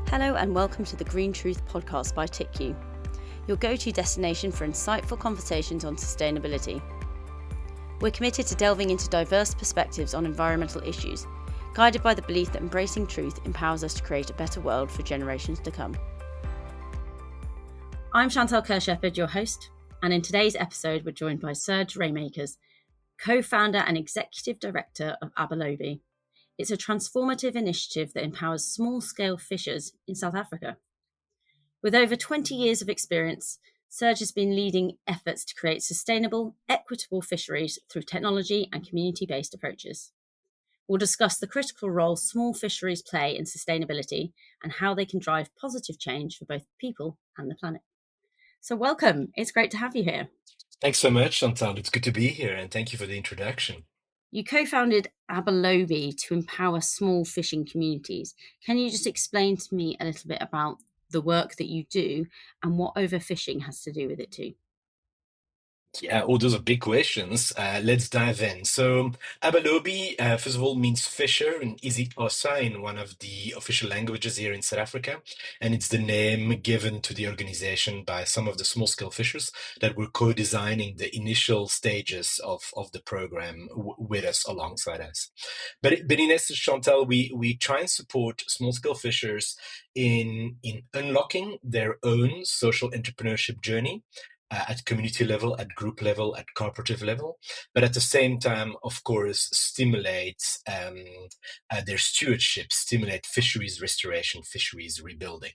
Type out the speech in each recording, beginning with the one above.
Hello and welcome to the Green Truth podcast by TiiQu, your go-to destination for insightful conversations on sustainability. We're committed to delving into diverse perspectives on environmental issues, guided by the belief that embracing truth empowers us to create a better world for generations to come. I'm Chantal Kerr-Shepherd, your host, and in today's episode we're joined by Serge Raymakers, co-founder and executive director of Abelobi. It's a transformative initiative that empowers small-scale fishers in South Africa. With over 20 years of experience, Serge has been leading efforts to create sustainable, equitable fisheries through technology and community-based approaches. We'll discuss the critical role small fisheries play in sustainability and how they can drive positive change for both people and the planet. So welcome. It's great to have you here. Thanks so much, Chantal. It's good to be here, and thank you for the introduction. You co-founded Abelobi to empower small fishing communities. Can you just explain to me a little bit about the work that you do and what overfishing has to do with it too? Yeah, all those are big questions. Let's dive in. So, Abelobi, first of all, means fisher in isiXhosa in one of the official languages here in South Africa. And it's the name given to the organization by some of the small-scale fishers that were co-designing the initial stages of the program with us, alongside us. But in essence, Chantal, we try and support small-scale fishers in unlocking their own social entrepreneurship journey, at community level, at group level, at cooperative level, but at the same time, of course, stimulate their stewardship, stimulate fisheries restoration, fisheries rebuilding.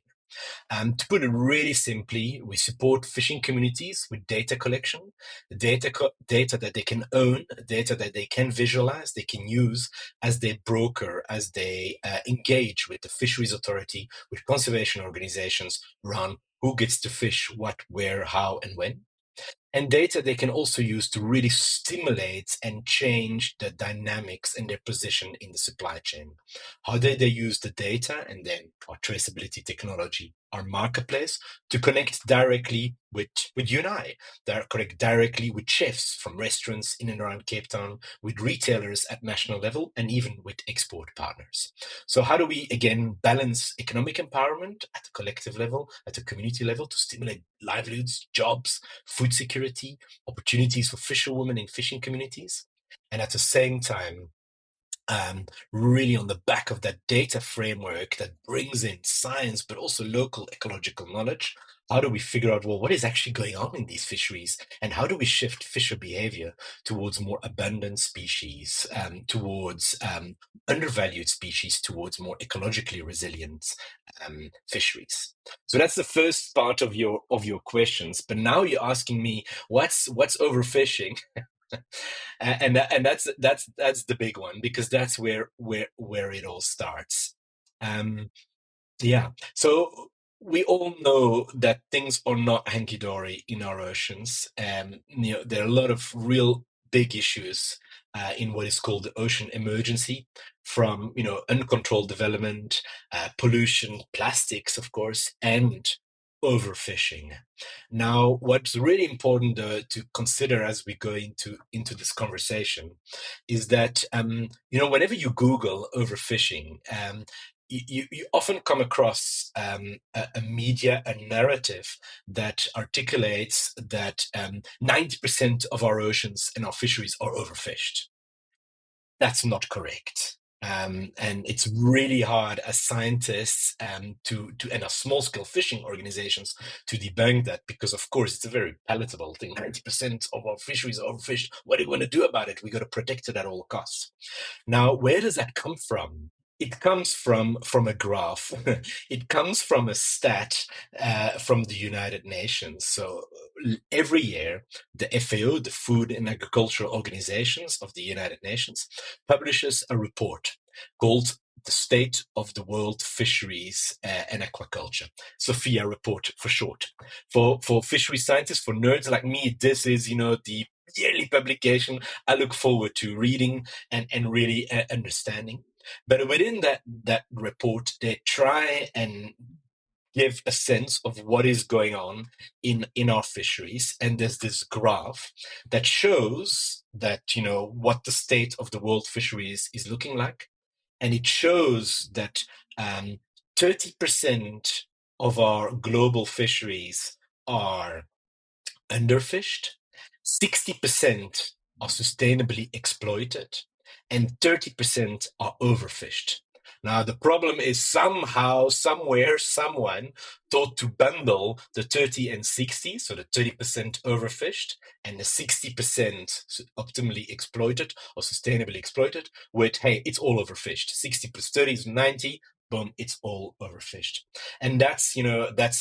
To put it really simply, we support fishing communities with data collection, data that they can own, data that they can visualize, they can use as they broker, as they engage with the fisheries authority, with conservation organizations around who gets to fish, what, where, how, and when. And data they can also use to really stimulate and change the dynamics and their position in the supply chain. How they use the data and then our traceability technology, our marketplace, to connect directly with you and I, connect directly with chefs from restaurants in and around Cape Town, with retailers at national level, and even with export partners. So how do we, again, balance economic empowerment at a collective level, at a community level, to stimulate livelihoods, jobs, food security, opportunities for fisherwomen in fishing communities, and at the same time, really on the back of that data framework that brings in science, but also local ecological knowledge, how do we figure out, well, what is actually going on in these fisheries, and how do we shift fisher behavior towards more abundant species, towards undervalued species, towards more ecologically resilient fisheries? So that's the first part of your questions. But now you're asking me, what's overfishing? and that's the big one, because that's where it all starts. Yeah. So we all know that things are not hanky-dory in our oceans. There are a lot of real big issues in what is called the ocean emergency, from uncontrolled development, pollution, plastics, of course, and overfishing. Now, what's really important to consider as we go into this conversation is that whenever you Google overfishing, you often come across a media, a narrative that articulates that 90% of our oceans and our fisheries are overfished. That's not correct. And it's really hard as scientists and as small-scale fishing organizations to debunk that, because of course it's a very palatable thing. 90% of our fisheries are overfished. What are we going to do about it? We got to protect it at all costs. Now, where does that come from? It comes from a graph. It comes from a stat from the United Nations. So every year, the FAO, the Food and Agricultural Organizations of the United Nations, publishes a report called the State of the World Fisheries and Aquaculture, SOFIA report for short. For fishery scientists, for nerds like me, this is the yearly publication I look forward to reading and really understanding. But within that report, they try and give a sense of what is going on in our fisheries. And there's this graph that shows that, what the state of the world fisheries is looking like. And it shows that 30% of our global fisheries are underfished, 60% are sustainably exploited, and 30% are overfished. Now, the problem is somehow, somewhere, someone thought to bundle the 30 and 60, so the 30% overfished and the 60% optimally exploited or sustainably exploited, with, hey, it's all overfished. 60 plus 30 is 90, boom, it's all overfished. And that's,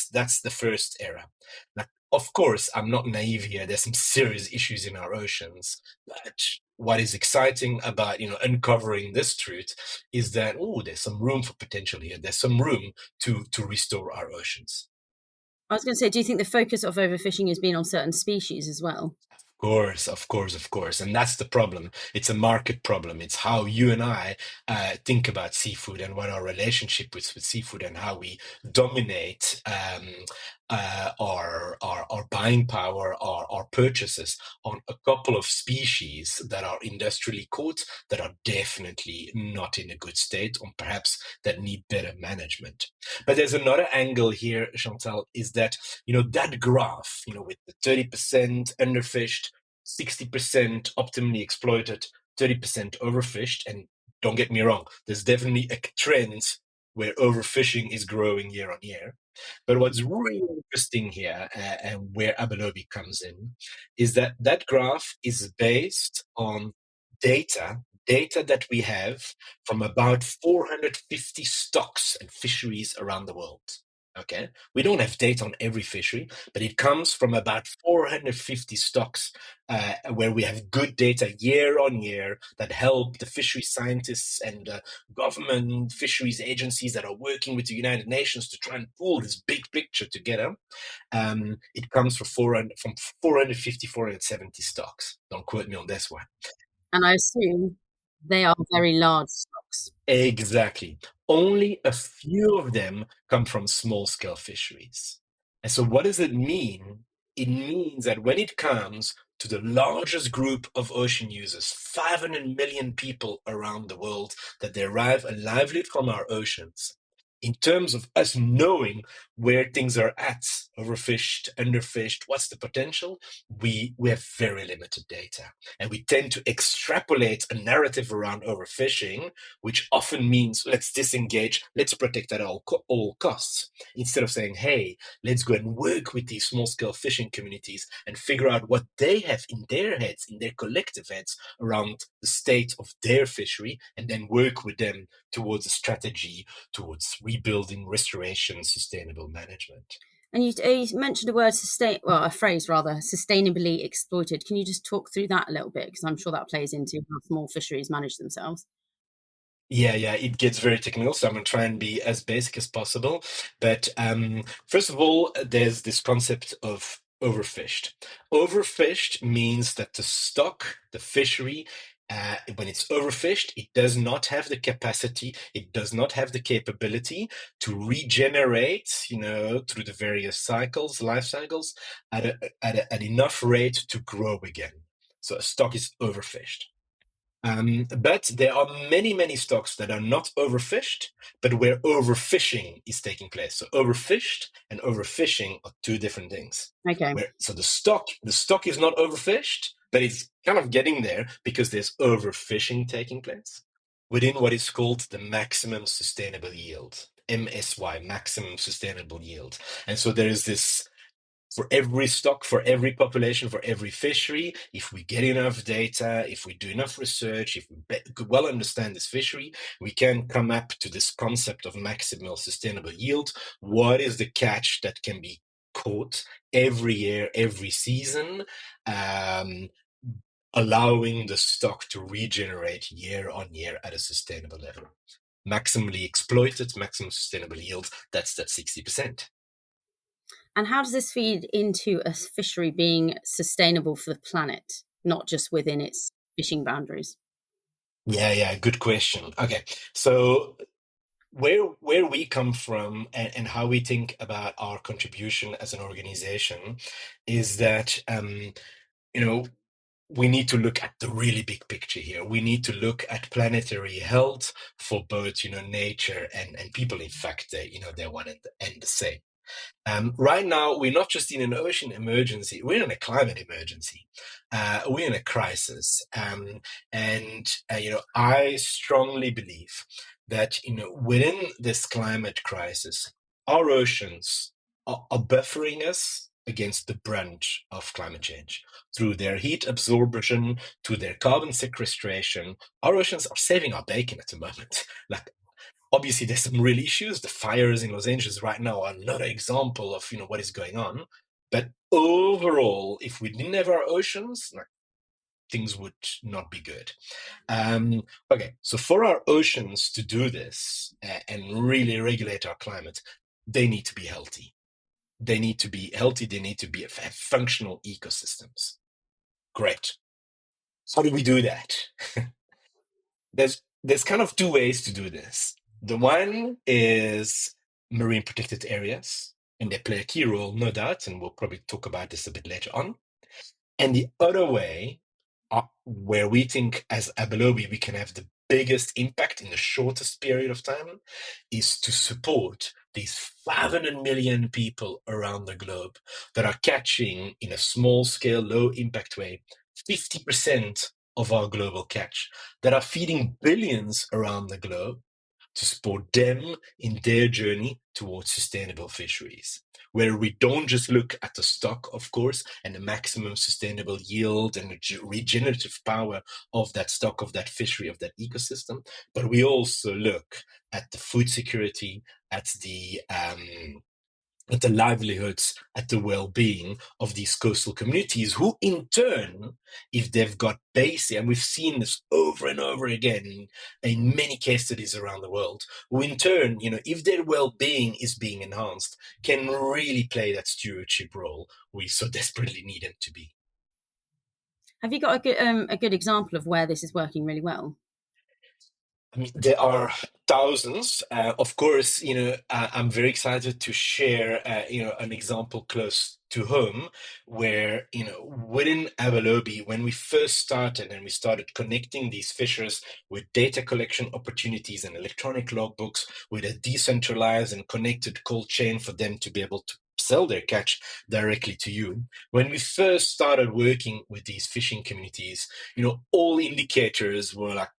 that's the first era. Now, of course, I'm not naive here. There's some serious issues in our oceans. But what is exciting about, uncovering this truth is that, there's some room for potential here. There's some room to restore our oceans. I was going to say, do you think the focus of overfishing has been on certain species as well? Of course. And that's the problem. It's a market problem. It's how you and I think about seafood and what our relationship with seafood and how we dominate our buying power, our purchases on a couple of species that are industrially caught, that are definitely not in a good state, or perhaps that need better management. But there's another angle here, Chantal, is that, that graph, with the 30% underfished, 60% optimally exploited, 30% overfished. And don't get me wrong, there's definitely a trend where overfishing is growing year on year. But what's really interesting here, and where Abelobi comes in, is that that graph is based on data that we have from about 450 stocks and fisheries around the world. Okay, we don't have data on every fishery, but it comes from about 450 stocks where we have good data year on year that help the fishery scientists and government fisheries agencies that are working with the United Nations to try and pull this big picture together. It comes from 450, 470 stocks. Don't quote me on this one. And I assume they are very large stocks. Exactly. Only a few of them come from small scale fisheries. And so, what does it mean? It means that when it comes to the largest group of ocean users, 500 million people around the world that derive a livelihood from our oceans, in terms of us knowing where things are at, overfished, underfished, what's the potential, we have very limited data. And we tend to extrapolate a narrative around overfishing, which often means let's disengage, let's protect at all costs, instead of saying, hey, let's go and work with these small-scale fishing communities and figure out what they have in their heads, in their collective heads, around the state of their fishery, and then work with them towards a strategy, towards rebuilding, restoration, sustainable management. And you mentioned a word, a phrase rather, sustainably exploited. Can you just talk through that a little bit? Because I'm sure that plays into how small fisheries manage themselves. Yeah, it gets very technical, so I'm going to try and be as basic as possible. But first of all, there's this concept of overfished. Overfished means that the stock, the fishery, when it's overfished, it does not have the capacity, it does not have the capability to regenerate, through the various cycles, life cycles, at enough rate to grow again. So a stock is overfished. But there are many, many stocks that are not overfished, but where overfishing is taking place. So overfished and overfishing are two different things. Okay. So the stock is not overfished, but it's kind of getting there because there's overfishing taking place within what is called the maximum sustainable yield, MSY, maximum sustainable yield. And so there is this, for every stock, for every population, for every fishery, if we get enough data, if we do enough research, if we well understand this fishery, we can come up to this concept of maximal sustainable yield. What is the catch that can be caught every year, every season, allowing the stock to regenerate year on year at a sustainable level? Maximally exploited, maximum sustainable yield, that's that 60%. And how does this feed into a fishery being sustainable for the planet, not just within its fishing boundaries? Yeah, good question. Okay, so where we come from and how we think about our contribution as an organization is that you know we need to look at the really big picture here. We need to look at planetary health for both, nature and people. In fact, they're one and the same. Right now, we're not just in an ocean emergency, we're in a climate emergency. We're in a crisis. I strongly believe that, within this climate crisis, our oceans are buffering us against the brunt of climate change. Through their heat absorption, to their carbon sequestration, our oceans are saving our bacon at the moment. Like, obviously, there's some real issues. The fires in Los Angeles right now are another example of what is going on. But overall, if we didn't have our oceans, like, things would not be good. Okay, so for our oceans to do this and really regulate our climate, they need to be healthy. They need to be healthy. They need to be have functional ecosystems. Great. How do we do that? There's kind of two ways to do this. The one is marine protected areas, and they play a key role, no doubt, and we'll probably talk about this a bit later on. And the other way, where we think as Abelobi we can have the biggest impact in the shortest period of time, is to support these 500 million people around the globe that are catching, in a small scale, low impact way, 50% of our global catch, that are feeding billions around the globe, to support them in their journey towards sustainable fisheries, where we don't just look at the stock, of course, and the maximum sustainable yield and the regenerative power of that stock, of that fishery, of that ecosystem, but we also look at the food security, at the livelihoods, at the well-being of these coastal communities, who in turn, if they've got basic, and we've seen this over and over again in many case studies around the world, who in turn, if their well-being is being enhanced, can really play that stewardship role we so desperately need them to be. Have you got a good example of where this is working really well? I mean, there are thousands. Of course, I'm very excited to share, an example close to home where, within Abelobi, when we first started and we started connecting these fishers with data collection opportunities and electronic logbooks with a decentralized and connected cold chain for them to be able to sell their catch directly to you. When we first started working with these fishing communities, all indicators were like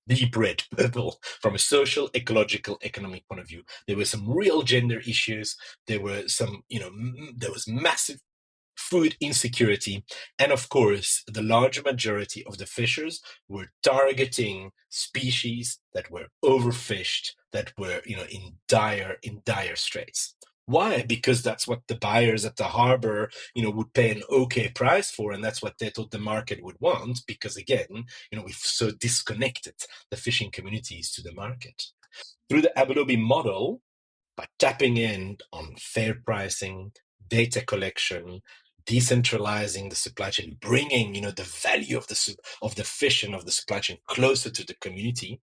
deep red, purple, from a social, ecological, economic point of view. There were some real gender issues. There were some, there was massive food insecurity. And of course, the large majority of the fishers were targeting species that were overfished, that were, in dire straits. Why? Because that's what the buyers at the harbor, would pay an okay price for, and that's what they thought the market would want. Because again, we've so disconnected the fishing communities to the market. Through the Abelobi model, by tapping in on fair pricing, data collection, decentralizing the supply chain, bringing the value of the fish and of the supply chain closer to the community,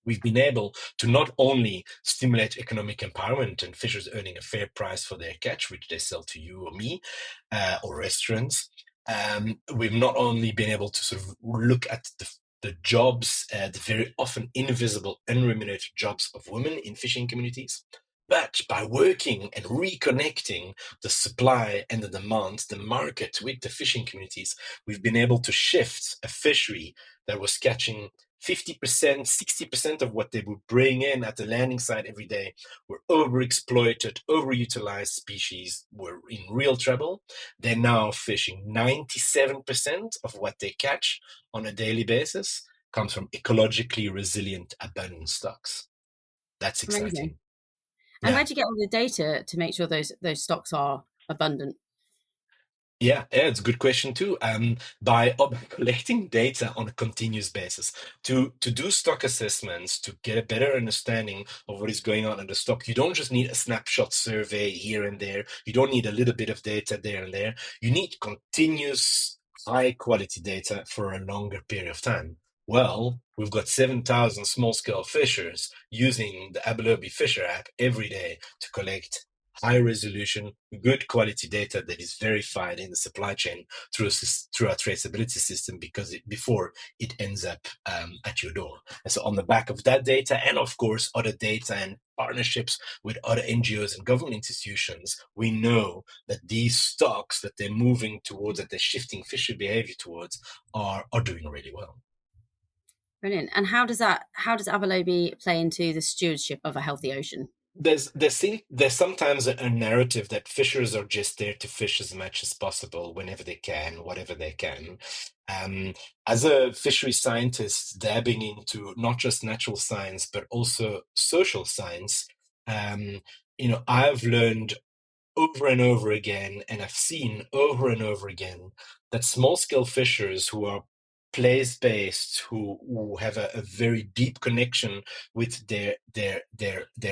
we've been able to not only stimulate economic empowerment and fishers earning a fair price for their catch, which they sell to you or me, or restaurants. We've not only been able to sort of look at the jobs, the very often invisible, unremunerated jobs of women in fishing communities, but by working and reconnecting the supply and the demand, the market with the fishing communities, we've been able to shift a fishery that was catching 50%, 60% of what they would bring in at the landing site every day were overexploited, overutilized species, were in real trouble. They're now fishing 97% of what they catch on a daily basis comes from ecologically resilient abundant stocks. That's Amazing. exciting. And Yeah. where do you get all the data to make sure those stocks are abundant? Yeah, it's a good question too. By collecting data on a continuous basis to do stock assessments, to get a better understanding of what is going on in the stock, you don't just need a snapshot survey here and there. You don't need a little bit of data there and there. You need continuous high quality data for a longer period of time. Well, we've got 7,000 small scale fishers using the Abelobi Fisher app every day to collect high resolution, good quality data that is verified in the supply chain through our traceability system before it ends up at your door. And so on the back of that data, and of course other data and partnerships with other NGOs and government institutions, we know that these stocks that they're moving towards, that they're shifting fishery behavior towards, are doing really well. Brilliant. And how does abalone play into the stewardship of a healthy ocean? There's sometimes a narrative that fishers are just there to fish as much as possible, whenever they can, whatever they can. Um, as a fishery scientist, dabbing into not just natural science but also social science, um, I've learned over and over again, and I've seen over and over again, that small-scale fishers who are place-based, who have a very deep connection with their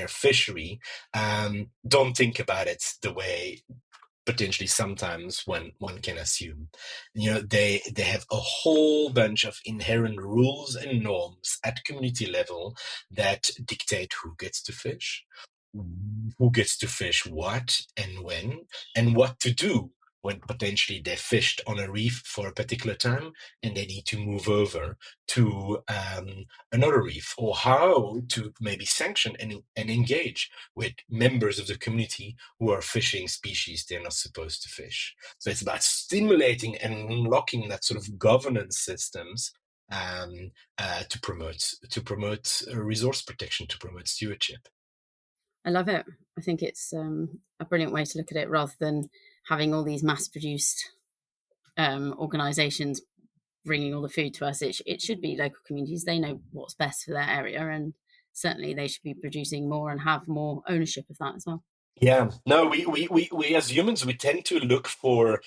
fishery, don't think about it the way potentially sometimes one can assume. They have a whole bunch of inherent rules and norms at community level that dictate who gets to fish what and when, and what to do when potentially they're fished on a reef for a particular time and they need to move over to another reef, or how to maybe sanction and engage with members of the community who are fishing species they're not supposed to fish. So it's about stimulating and unlocking that sort of governance systems to promote resource protection, to promote stewardship. I love it. I think it's a brilliant way to look at it, rather than having all these mass-produced organisations bringing all the food to us. It should be local communities. They know what's best for their area, and certainly they should be producing more and have more ownership of that as well. Yeah, no, we as humans, we tend to look for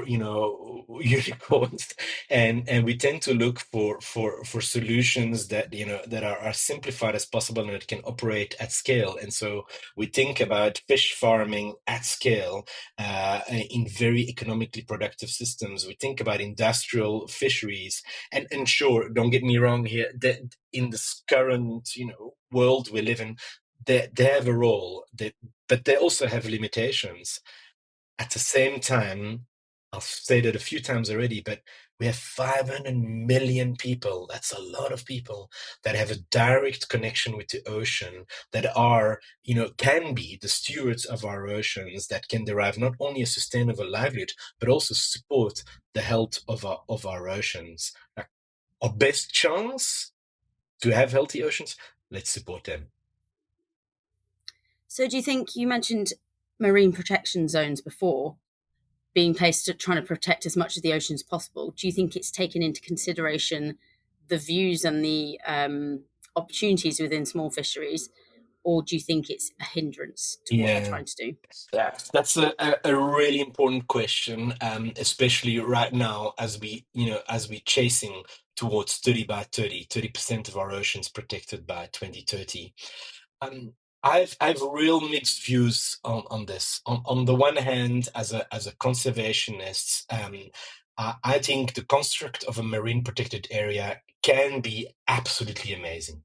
unicorns, and we tend to look for solutions that that are simplified as possible and that can operate at scale. And so we think about fish farming at scale in very economically productive systems. We think about industrial fisheries, and sure, don't get me wrong here, that in this current world we live in, they have a role, but they also have limitations. At the same time, I've said it a few times already, but we have 500 million people. That's a lot of people that have a direct connection with the ocean, that are, can be the stewards of our oceans, that can derive not only a sustainable livelihood, but also support the health of our oceans. Our best chance to have healthy oceans, let's support them. So do you think, you mentioned marine protection zones before being placed to trying to protect as much of the ocean as possible? Do you think it's taken into consideration the views and the opportunities within small fisheries, or do you think it's a hindrance to what they're Yeah. trying to do? That's a really important question, especially right now as we chasing towards 30% of our oceans protected by 2030. Um, I've real mixed views on this. On the one hand, as a conservationist, I think the construct of a marine protected area can be absolutely amazing.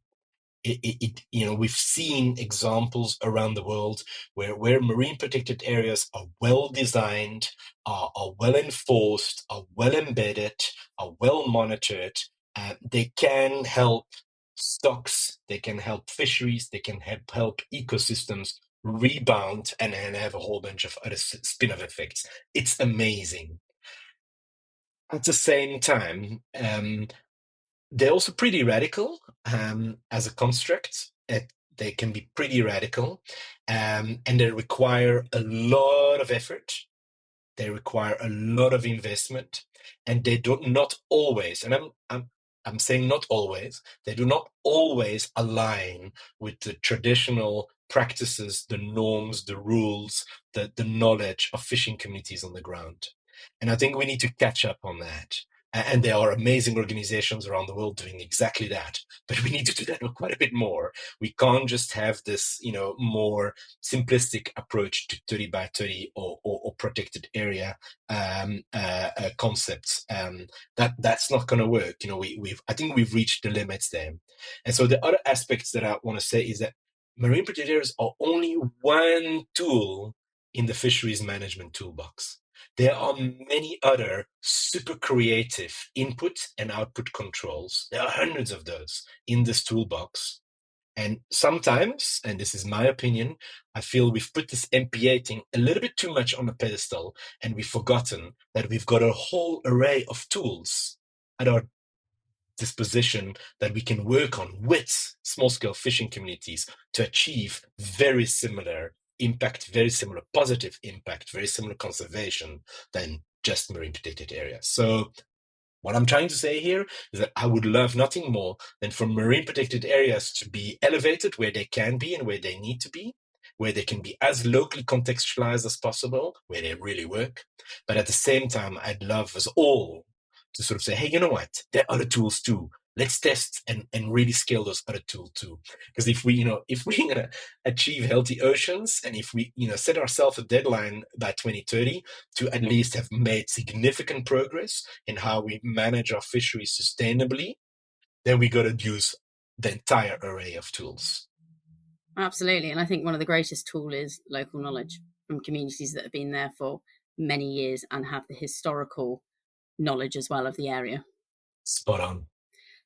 We've seen examples around the world where marine protected areas are well designed, are well enforced, are well embedded, are well monitored. They can help stocks, they can help fisheries, they can help ecosystems rebound and have a whole bunch of other spin-off effects. It's amazing. At the same time, they're also pretty radical as a construct. They can be pretty radical, and they require a lot of effort. They require a lot of investment, and they do not always. And I'm saying not always. They do not always align with the traditional practices, the norms, the rules, the knowledge of fishing communities on the ground. And I think we need to catch up on that. And there are amazing organizations around the world doing exactly that. But we need to do that quite a bit more. We can't just have this, more simplistic approach to 30 by 30 or protected area concepts. That's not going to work. I think we've reached the limits there. And so the other aspects that I want to say is that marine protected areas are only one tool in the fisheries management toolbox. There are many other super creative input and output controls. There are hundreds of those in this toolbox. And sometimes, and this is my opinion, I feel we've put this MPA thing a little bit too much on a pedestal, and we've forgotten that we've got a whole array of tools at our disposition that we can work on with small-scale fishing communities to achieve very similar impact, very similar positive impact, very similar conservation than just marine protected areas. So what I'm trying to say here is that I would love nothing more than for marine protected areas to be elevated where they can be and where they need to be, where they can be as locally contextualized as possible, where they really work. But at the same time, I'd love us all to sort of say, hey, you know what? There are other tools too. Let's test and really scale those other tools too. Because if we, if we're going to achieve healthy oceans, and if we, set ourselves a deadline by 2030 to at least have made significant progress in how we manage our fisheries sustainably, then we got to use the entire array of tools. Absolutely. And I think one of the greatest tools is local knowledge from communities that have been there for many years and have the historical knowledge as well of the area. Spot on.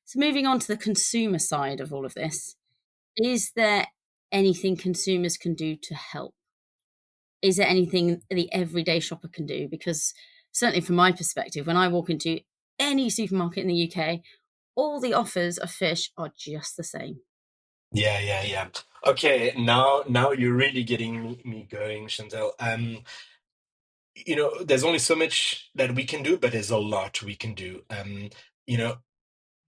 So moving on to the consumer side of all of this, is there anything consumers can do to help? Is there anything the everyday shopper can do? Because certainly from my perspective, when I walk into any supermarket in the UK, all the offers of fish are just the same. Yeah. Okay, now you're really getting me going, Chantal. There's only so much that we can do, but there's a lot we can do. You know,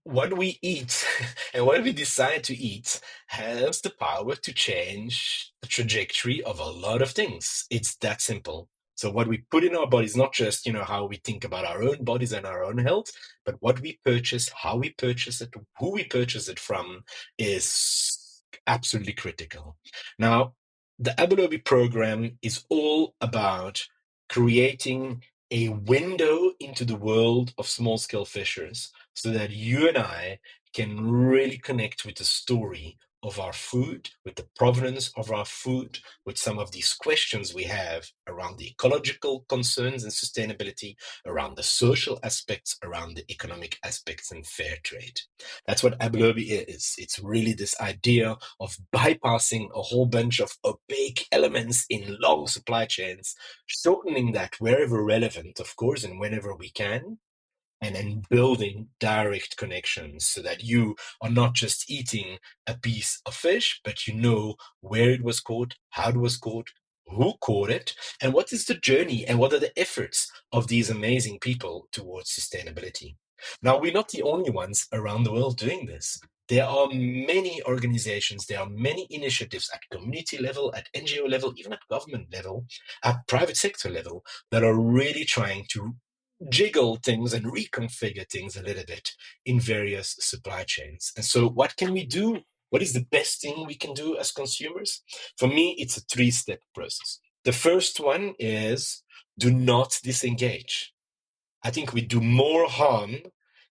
what we eat and what we decide to eat has the power to change the trajectory of a lot of things. It's that simple. So what we put in our bodies, not just, how we think about our own bodies and our own health, but what we purchase, how we purchase it, who we purchase it from is absolutely critical. Now, the Abelobi program is all about creating a window into the world of small-scale fishers so that you and I can really connect with the story of our food, with the provenance of our food, with some of these questions we have around the ecological concerns and sustainability, around the social aspects, around the economic aspects and fair trade. That's what Abelobi is. It's really this idea of bypassing a whole bunch of opaque elements in long supply chains, shortening that wherever relevant, of course, and whenever we can, and then building direct connections so that you are not just eating a piece of fish, but you know where it was caught, how it was caught, who caught it, and what is the journey and what are the efforts of these amazing people towards sustainability. Now, we're not the only ones around the world doing this. There are many organizations, there are many initiatives at community level, at NGO level, even at government level, at private sector level, that are really trying to jiggle things and reconfigure things a little bit in various supply chains. And so what can we do? What is the best thing we can do as consumers? For me, it's a three-step process. The first one is do not disengage. I think we do more harm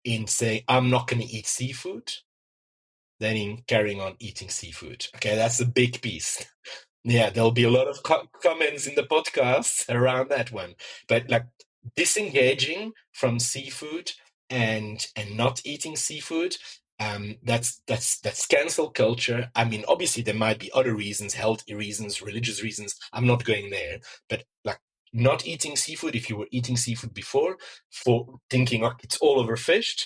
in saying, I'm not going to eat seafood than in carrying on eating seafood. Okay, that's a big piece. Yeah, there'll be a lot of comments in the podcast around that one. But like disengaging from seafood and not eating seafood, that's cancel culture. I mean, obviously there might be other reasons, health reasons, religious reasons. I'm not going there, but like not eating seafood if you were eating seafood before, for thinking, oh, it's all overfished.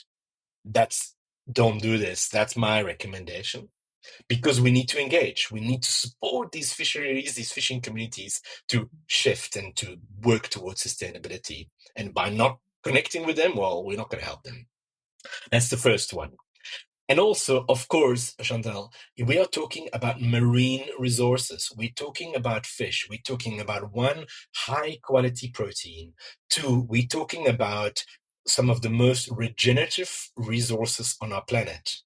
Don't do this. That's my recommendation. Because we need to engage. We need to support these fisheries, these fishing communities to shift and to work towards sustainability. And by not connecting with them, well, we're not going to help them. That's the first one. And also, of course, Chantal, we are talking about marine resources. We're talking about fish. We're talking about one, high quality protein. Two, we're talking about some of the most regenerative resources on our planet.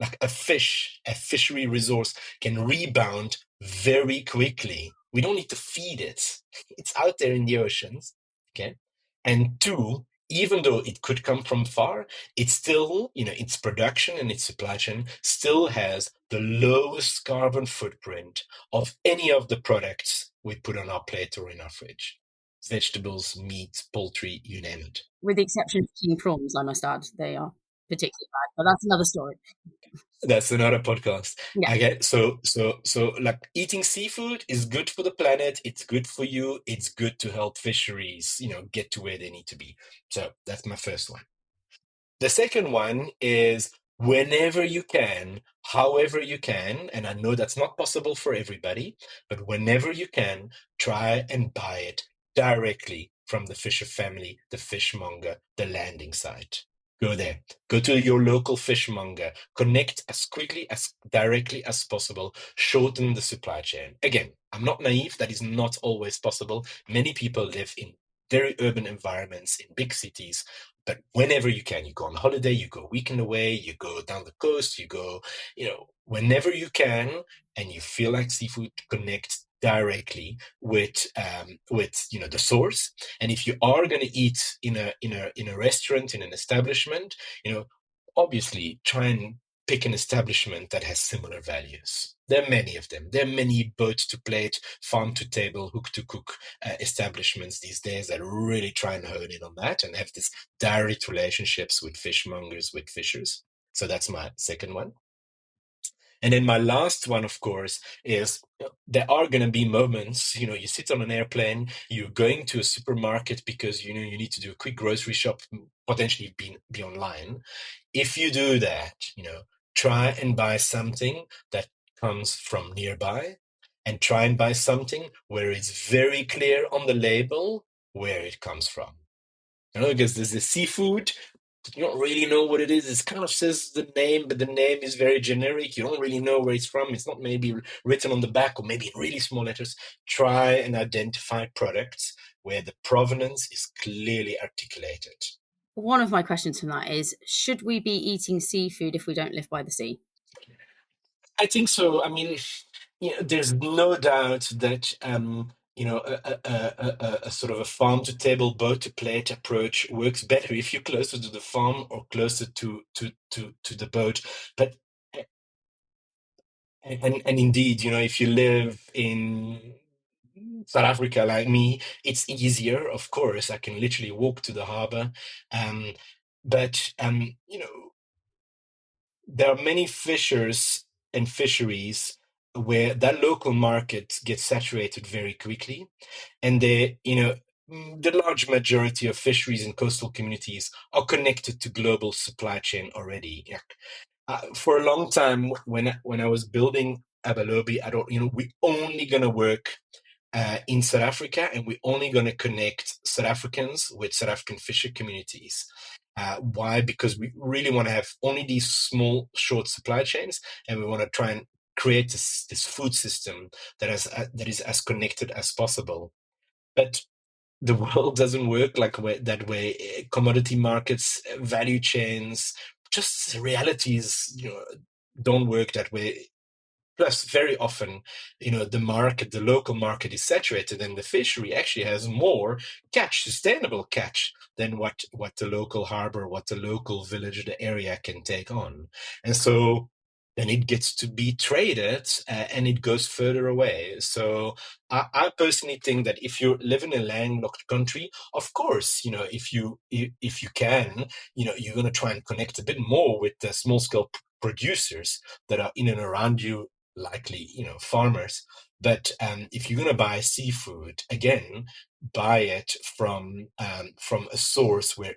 Like a fishery resource can rebound very quickly. We don't need to feed it. It's out there in the oceans. Okay. And two, even though it could come from far, it's still, its production and its supply chain still has the lowest carbon footprint of any of the products we put on our plate or in our fridge. Vegetables, meat, poultry, you name it. With the exception of king prawns, I must add, they are particularly bad, but that's another story. That's another podcast. Yeah. Okay, so like eating seafood is good for the planet, it's good for you, it's good to help fisheries, get to where they need to be. So that's my first one. The second one is whenever you can, however you can, and I know that's not possible for everybody, but whenever you can, try and buy it directly from the fisher family, the fishmonger, the landing site. Go there. Go to your local fishmonger. Connect as quickly, as directly as possible. Shorten the supply chain. Again, I'm not naive. That is not always possible. Many people live in very urban environments in big cities. But whenever you can, you go on holiday, you go a weekend away, you go down the coast, you go, whenever you can, and you feel like seafood, connect directly with the source. And if you are going to eat in a restaurant, in an establishment, obviously try and pick an establishment that has similar values. There are many of them. There are many boat to plate, farm to table, hook to cook establishments these days that really try and hone in on that and have this direct relationships with fishmongers, with fishers. So that's my second one. And then my last one, of course, is there are going to be moments, you sit on an airplane, you're going to a supermarket because, you need to do a quick grocery shop, potentially be online. If you do that, try and buy something that comes from nearby and try and buy something where it's very clear on the label where it comes from. Because there's the seafood, you don't really know what it is. It kind of says the name, but the name is very generic. You don't really know where it's from. It's not maybe written on the back or maybe in really small letters. Try and identify products where the provenance is clearly articulated. One of my questions from that is, should we be eating seafood if we don't live by the sea? I think so. I mean, there's no doubt that a sort of a farm to table, boat to plate approach works better if you're closer to the farm or closer to the boat. But and indeed, if you live in South Africa like me, it's easier. Of course, I can literally walk to the harbor. Um, but there are many fishers and fisheries where that local market gets saturated very quickly, and the large majority of fisheries in coastal communities are connected to global supply chain already. Yeah. For a long time, when I was building Abalobi, I don't, we only gonna work in South Africa, and we're only going to connect South Africans with South African fisher communities. Why? Because we really want to have only these small, short supply chains, and we want to try and create this food system that is as connected as possible. But the world doesn't work that way. Commodity markets, value chains, just realities, don't work that way. Plus, very often, the local market is saturated, and the fishery actually has more catch, sustainable catch, than what the local harbor, what the local village, or the area can take on. And so then it gets to be traded, and it goes further away. So I personally think that if you live in a landlocked country, of course, if you can, you're going to try and connect a bit more with the small scale producers that are in and around you, likely farmers. But if you're going to buy seafood, again, buy it from a source where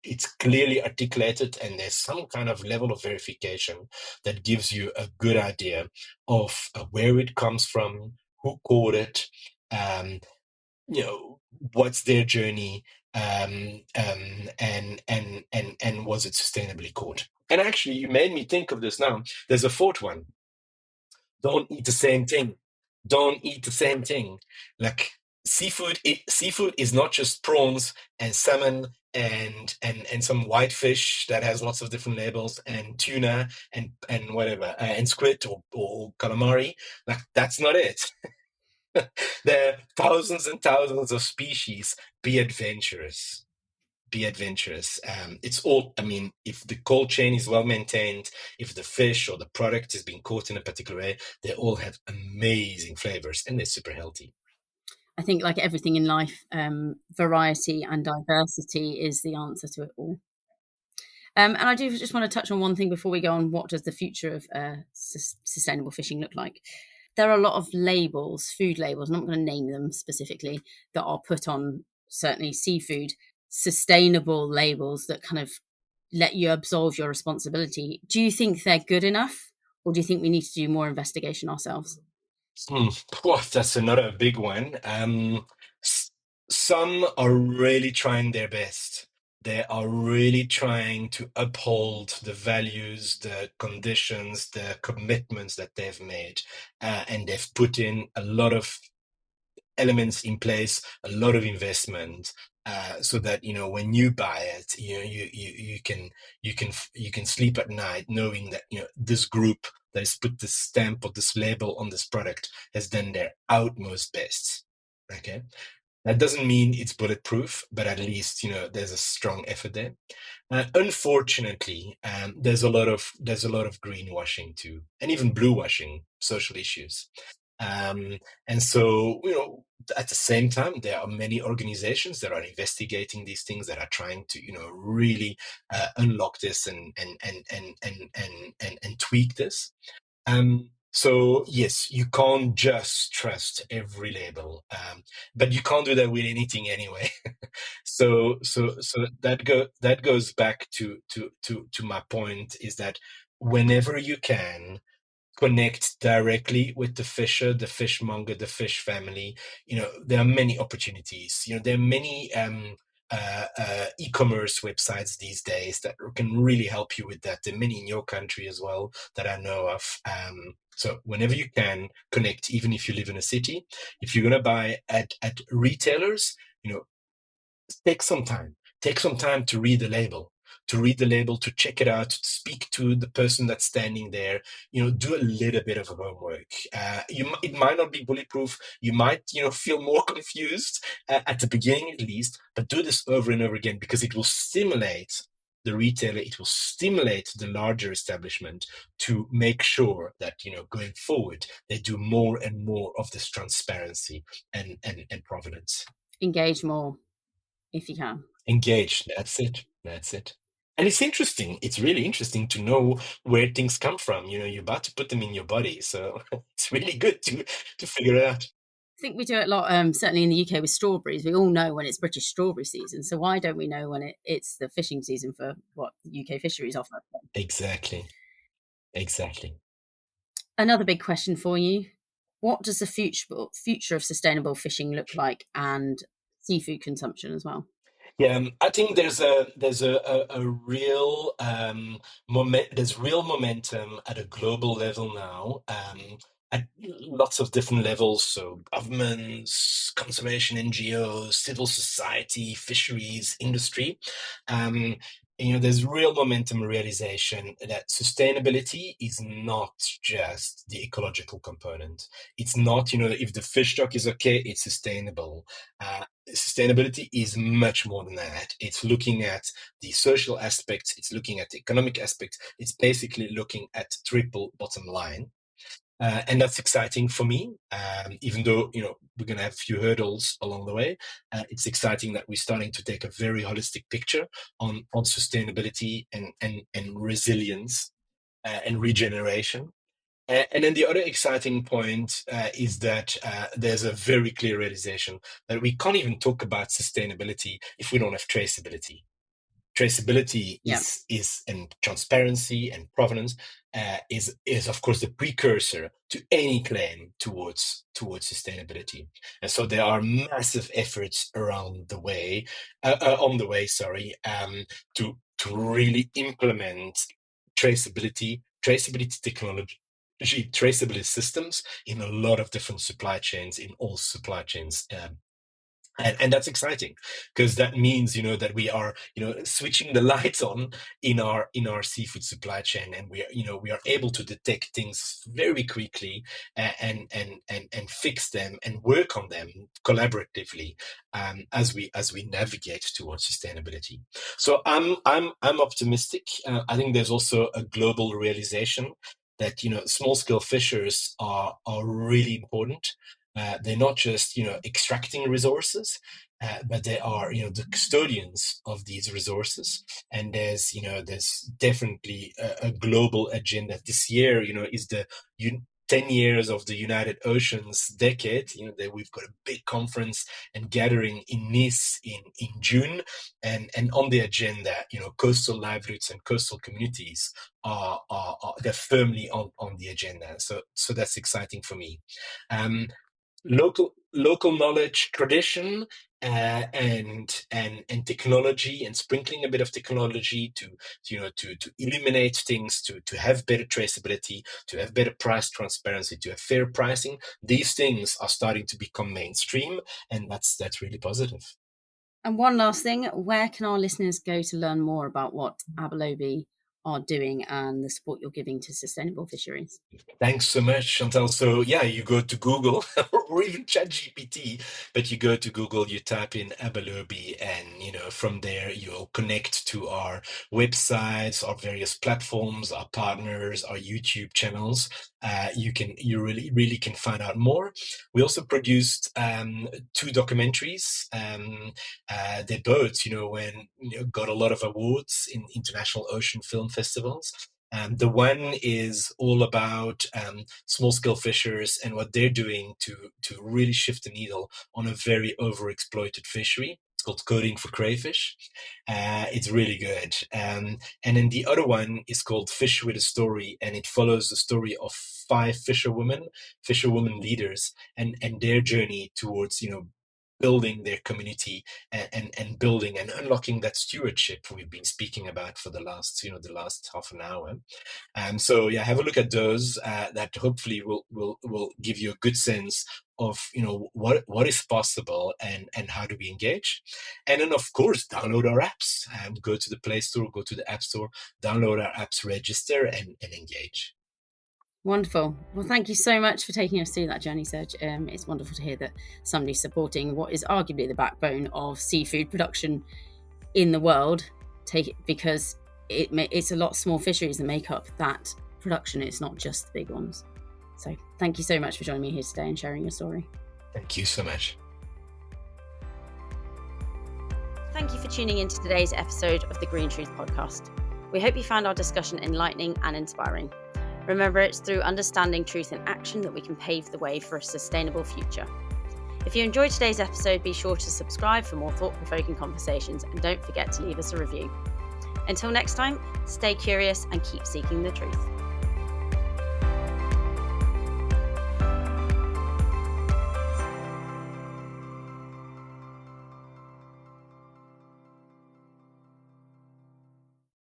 it's clearly articulated and there's some kind of level of verification that gives you a good idea of where it comes from, who caught it, um, what's their journey, and was it sustainably caught. And actually, you made me think of this now. There's a fourth one. Don't eat the same thing. Don't eat the same thing. Like seafood is not just prawns and salmon and some white fish that has lots of different labels, and tuna and whatever, and squid or calamari. Like that's not it. There are thousands and thousands of species. Be adventurous. be adventurous. It's all, I mean, if the cold chain is well maintained, if the fish or the product is being caught in a particular way, they all have amazing flavors and they're super healthy. I think, like everything in life, variety and diversity is the answer to it all. And I do just want to touch on one thing before we go on. What does the future of sustainable fishing look like? There are a lot of labels, food labels, I'm not going to name them specifically, that are put on certainly seafood, sustainable labels that kind of let you absolve your responsibility. Do you think they're good enough, or do you think we need to do more investigation ourselves? Hmm. Whoa, that's another big one. S- some are really trying their best. They are really trying to uphold the values, the conditions, the commitments that they've made, and they've put in a lot of elements in place, a lot of investment, so that when you buy it, you can sleep at night knowing that this group that has put this stamp or this label on this product has done their utmost best. Okay, that doesn't mean it's bulletproof, but at least there's a strong effort there. Unfortunately, there's a lot of greenwashing too, and even blue washing social issues. And so, at the same time, there are many organizations that are investigating these things, that are trying to, really unlock this and tweak this. So yes, you can't just trust every label, but you can't do that with anything anyway. So that goes back to my point, is that whenever you can connect directly with the fisher, the fishmonger, the fish family, there are many opportunities. There are many e-commerce websites these days that can really help you with that. There are many in your country as well that I know of. So whenever you can connect, even if you live in a city, if you're going to buy at retailers, take some time. Take some time to read the label, to check it out, to speak to the person that's standing there. Do a little bit of homework. It might not be bulletproof. You might, feel more confused at the beginning at least, but do this over and over again, because it will stimulate the retailer. It will stimulate the larger establishment to make sure that, going forward, they do more and more of this transparency and provenance. Engage more if you can. Engaged. That's it. That's it. And it's interesting. It's really interesting to know where things come from. You're about to put them in your body, so it's really good to figure it out. I think we do it a lot, certainly in the UK with strawberries. We all know when it's British strawberry season. So why don't we know when it's the fishing season for what UK fisheries offer? Exactly. Exactly. Another big question for you. What does the future of sustainable fishing look like, and seafood consumption as well? Yeah, I think there's a real there's real momentum at a global level now, at lots of different levels. So governments, conservation NGOs, civil society, fisheries, industry. Um, there's real momentum realization that sustainability is not just the ecological component. It's not, if the fish stock is okay, it's sustainable. Sustainability is much more than that. It's looking at the social aspects, it's looking at the economic aspects, it's basically looking at triple bottom line. And that's exciting for me, even though we're going to have a few hurdles along the way. It's exciting that we're starting to take a very holistic picture on sustainability and resilience and regeneration. And then the other exciting point is that there's a very clear realization that we can't even talk about sustainability if we don't have traceability. Traceability Yeah, is and transparency and provenance is of course the precursor to any claim towards sustainability. And so there are massive efforts around the way on the way, sorry, to really implement traceability technology, traceability systems in a lot of different supply chains, in all supply chains And that's exciting because that means that we are switching the lights on in our seafood supply chain, and we are able to detect things very quickly, and fix them and work on them collaboratively, as we navigate towards sustainability. So I'm optimistic. I think there's also a global realization that small scale fishers are really important. They're not just extracting resources, but they are the custodians of these resources. And there's definitely a global agenda. This year is the 10 years of the United Oceans decade. That we've got a big conference and gathering in Nice in June, and on the agenda, coastal livelihoods and coastal communities are they're firmly on the agenda. So that's exciting for me. Local knowledge, tradition, and technology, and sprinkling a bit of technology to eliminate things, to have better traceability, to have better price transparency, to have fair pricing. These things are starting to become mainstream, and that's really positive. And one last thing, where can our listeners go to learn more about what Abelobi are doing and the support you're giving to sustainable fisheries? Thanks so much, Chantal. So yeah, you go to Google or even ChatGPT, but you go to Google, you type in Abelobi, and from there you'll connect to our websites, our various platforms, our partners, our YouTube channels. You really can find out more. We also produced 2 documentaries. They both got a lot of awards in international ocean film festivals. The one is all about small-scale fishers and what they're doing to really shift the needle on a very overexploited fishery. It's called Coding for Crayfish. It's really good. And then the other one is called Fish with a Story, and it follows the story of 5 fisherwomen leaders, and their journey towards building their community, and building and unlocking that stewardship we've been speaking about for the last half an hour. So yeah, have a look at those. That hopefully will give you a good sense of what is possible, and how do we engage. And then of course download our apps. Go to the Play Store, go to the App Store, download our apps, register, and engage. Wonderful. Well, thank you so much for taking us through that journey, Serge. It's wonderful to hear that somebody's supporting what is arguably the backbone of seafood production in the world, because it's a lot of small fisheries that make up that production. It's not just the big ones. So thank you so much for joining me here today and sharing your story. Thank you so much. Thank you for tuning in to today's episode of the Green Truth podcast. We hope you found our discussion enlightening and inspiring. Remember, it's through understanding truth in action that we can pave the way for a sustainable future. If you enjoyed today's episode, be sure to subscribe for more thought-provoking conversations, and don't forget to leave us a review. Until next time, stay curious and keep seeking the truth.